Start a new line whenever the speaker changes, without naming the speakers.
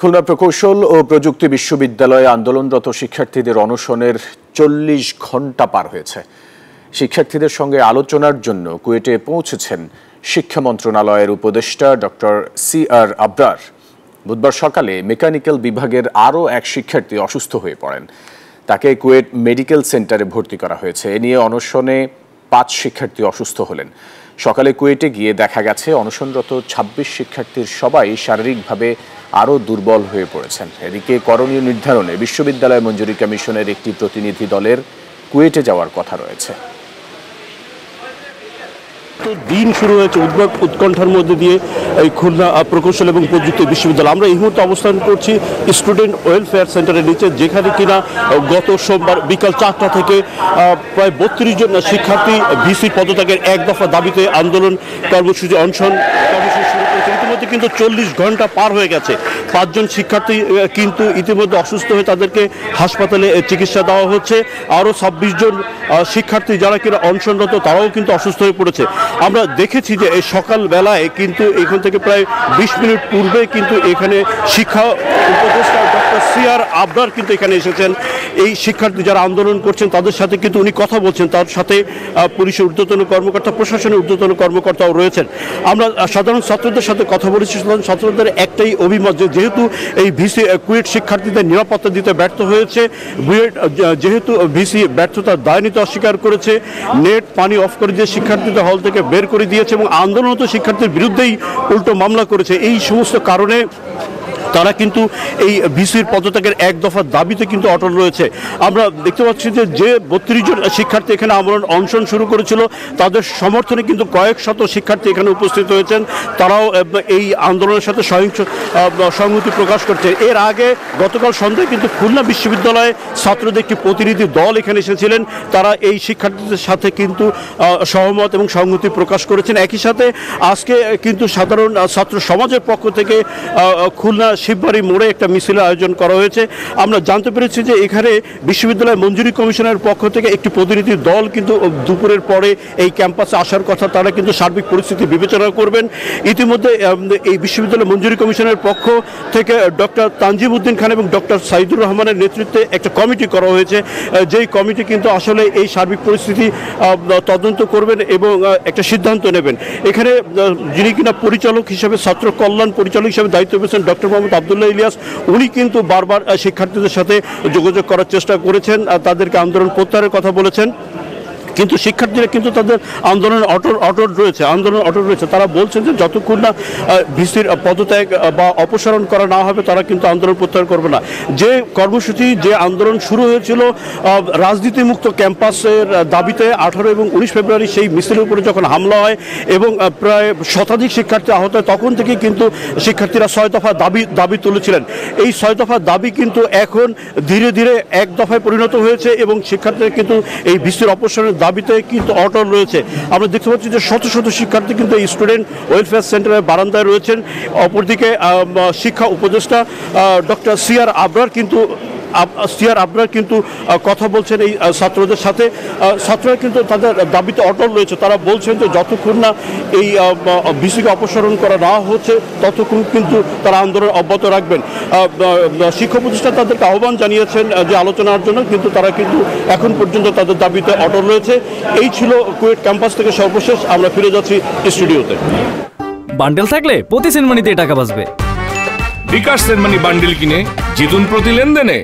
খুলনা প্রকৌশল ও প্রযুক্তি বিশ্ববিদ্যালয়ে আন্দোলনরত শিক্ষার্থীদের অনশনের ৪০ ঘণ্টা পার হয়েছে। শিক্ষার্থীদের সঙ্গে আলোচনার জন্য কুয়েটে পৌঁছেছেন শিক্ষা মন্ত্রণালয়ের উপদেষ্টা ডক্টর সিআর আবরার। বুধবার সকালে মেকানিক্যাল বিভাগের আরও এক শিক্ষার্থী অসুস্থ হয়ে পড়েন। তাকে কুয়েট মেডিকেল সেন্টারে ভর্তি করা হয়েছে। এ নিয়ে অনশনে ৫ শিক্ষার্থী অসুস্থ হলেন। সকালে কুয়েটে গিয়ে দেখা গেছে অনশনরত ২৬ শিক্ষার্থীর সবাই শারীরিকভাবে আরও দুর্বল হয়ে পড়েছেন। এদিকে করণীয় নির্ধারণে বিশ্ববিদ্যালয় মঞ্জুরি কমিশনের একটি প্রতিনিধি দলের কুয়েটে যাওয়ার কথা রয়েছে।
দিন শুরু হয়েছে উৎকণ্ঠার মধ্যে দিয়ে এই খুলনা প্রকৌশল এবং প্রযুক্তি বিশ্ববিদ্যালয়। আমরা এই মুহূর্তে অবস্থান করছি স্টুডেন্ট ওয়েলফেয়ার সেন্টারের নিচে, যেখানে কিনা গত সোমবার বিকাল ৪টা থেকে প্রায় ৩২ জন শিক্ষার্থী ভিসি পদত্যাগের এক দফা দাবিতে আন্দোলন কর্মসূচি অনশন কর্মসূচি শুরু করেছে। ইতিমধ্যে কিন্তু ৪০ ঘণ্টা পার হয়ে গেছে। ৫ জন শিক্ষার্থী কিন্তু ইতিমধ্যে অসুস্থ হয়ে তাদেরকে হাসপাতালে চিকিৎসা দেওয়া হচ্ছে। আরও ২৬ জন শিক্ষার্থী যারা কিনা অনশনরত তারাও কিন্তু অসুস্থ হয়ে পড়েছে। আমরা দেখেছি যে এই সকালবেলায় কিন্তু এখান থেকে প্রায় ২০ মিনিট পূর্বে কিন্তু এখানে শিক্ষা উপদেষ্টা ডক্টর সিআর আবরার কিন্তু এখানে এসেছেন। এই শিক্ষার্থী যারা আন্দোলন করছেন তাদের সাথে কিন্তু উনি কথা বলছেন। তার সাথে পুলিশের ঊর্ধ্বতন কর্মকর্তা, প্রশাসনের ঊর্ধ্বতন কর্মকর্তাও রয়েছেন। আমরা সাধারণ ছাত্রদের সাথে কথা বলেছি। সাধারণ ছাত্রদের একটাই অভিমত যে যেহেতু এই ভিসি কুয়েট শিক্ষার্থীদের নিরাপত্তা দিতে ব্যর্থ হয়েছে, যেহেতু ভিসি ব্যর্থতার দায় নিতে অস্বীকার করেছে, নেট পানি অফ করে দিয়ে শিক্ষার্থীদের হল থেকে বের করে দিয়েছে এবং আন্দোলনরত শিক্ষার্থীর বিরুদ্ধেই উল্টো মামলা করেছে। এই সমস্ত কারণে তারা কিন্তু এই ভিসির পদত্যাগের এক দফা দাবিতে কিন্তু অটল রয়েছে। আমরা দেখতে পাচ্ছি যে ৩২ জন শিক্ষার্থী এখানে অনশন শুরু করেছিল, তাদের সমর্থনে কিন্তু কয়েক শত শিক্ষার্থী এখানে উপস্থিত হয়েছেন। তারাও এই আন্দোলনের সাথে সংহতি প্রকাশ করছে। এর আগে গতকাল সন্ধ্যায় কিন্তু খুলনা বিশ্ববিদ্যালয়ে ছাত্রদের একটি প্রতিনিধি দল এখানে এসেছিলেন। তারা এই শিক্ষার্থীদের সাথে কিন্তু সহমত এবং সংহতি প্রকাশ করেছেন। একই সাথে আজকে কিন্তু সাধারণ ছাত্র সমাজের পক্ষ থেকে খুলনা শিববাড়ি মোড়ে একটা মিছিলের আয়োজন করা হয়েছে। আমরা জানতে পেরেছি যে এখানে বিশ্ববিদ্যালয় মঞ্জুরি কমিশনের পক্ষ থেকে একটি প্রতিনিধি দল কিন্তু দুপুরের পরে এই ক্যাম্পাসে আসার কথা। তারা কিন্তু সার্বিক পরিস্থিতি বিবেচনা করবেন। ইতিমধ্যে এই বিশ্ববিদ্যালয় মঞ্জুরি কমিশনের পক্ষ থেকে ডক্টর তানজিম উদ্দিন খান এবং ডক্টর সাইদুর রহমানের নেতৃত্বে একটা কমিটি করা হয়েছে, যেই কমিটি কিন্তু আসলে এই সার্বিক পরিস্থিতি তদন্ত করবেন এবং একটা সিদ্ধান্ত নেবেন। এখানে যিনি কিনা পরিচালক হিসেবে, ছাত্র কল্যাণ পরিচালক হিসেবে দায়িত্ব পেয়েছেন ডক্টর আব্দুল্লাহ ইলিয়াস, উনি কিন্তু বারবার শিক্ষার্থীদের সাথে যোগাযোগ করার চেষ্টা করেছেন, তাদেরকে আন্দোলন প্রত্যাহারের কথা বলেছেন। কিন্তু শিক্ষার্থীরা কিন্তু তাদের আন্দোলন অটল রয়েছে। তারা বলছেন যে যতক্ষণ না ভিসির পদত্যাগ বা অপসারণ করা না হবে তারা কিন্তু আন্দোলন প্রত্যাহার করবে না। যে কর্মসূচি, যে আন্দোলন শুরু হয়েছিল রাজনীতিমুক্ত ক্যাম্পাসের দাবিতে ১৮ এবং ১৯ ফেব্রুয়ারি, সেই মিছিলের উপরে যখন হামলা হয় এবং প্রায় শতাধিক শিক্ষার্থী আহত হয়, তখন থেকে কিন্তু শিক্ষার্থীরা ৬ দফা দাবি তুলেছিলেন। এই ৬ দফা দাবি কিন্তু এখন ধীরে ধীরে এক দফায় পরিণত হয়েছে এবং শিক্ষার্থীরা কিন্তু এই ভিসির অপসারণের দাবিতে কিন্তু অটল রয়েছে। আমরা দেখতে পাচ্ছি যে শত শত শিক্ষার্থী কিন্তু এই স্টুডেন্ট ওয়েলফেয়ার সেন্টারের বারান্দায় রয়েছেন। অপরদিকে শিক্ষা উপদেষ্টা ডক্টর সিআর আবরার কিন্তু কথা বলছেন এই ছাত্রদের সাথে। ছাত্ররা কিন্তু তাদের দাবিতে অটল রয়েছে। তারা বলছেন যে যতক্ষণ না এই ভিসিকে অপসারণ করা না হচ্ছে ততক্ষণ কিন্তু তারা আন্দোলন অব্যাহত রাখবেন। শিক্ষা প্রতিষ্ঠান তাদেরকে আহ্বান জানিয়েছেন যে আলোচনার জন্য, কিন্তু তারা কিন্তু এখন পর্যন্ত তাদের দাবিতে অটল রয়েছে। এই ছিল কুয়েট ক্যাম্পাস থেকে সর্বশেষ। আমরা ফিরে যাচ্ছি স্টুডিওতে।
বান্ডেল থাকলে প্রতি সেনমানিতে টাকা বাঁচবে।
বিকাশ সেনমানি বান্ডেল কিনে জিতুন প্রতি লেনদেনে।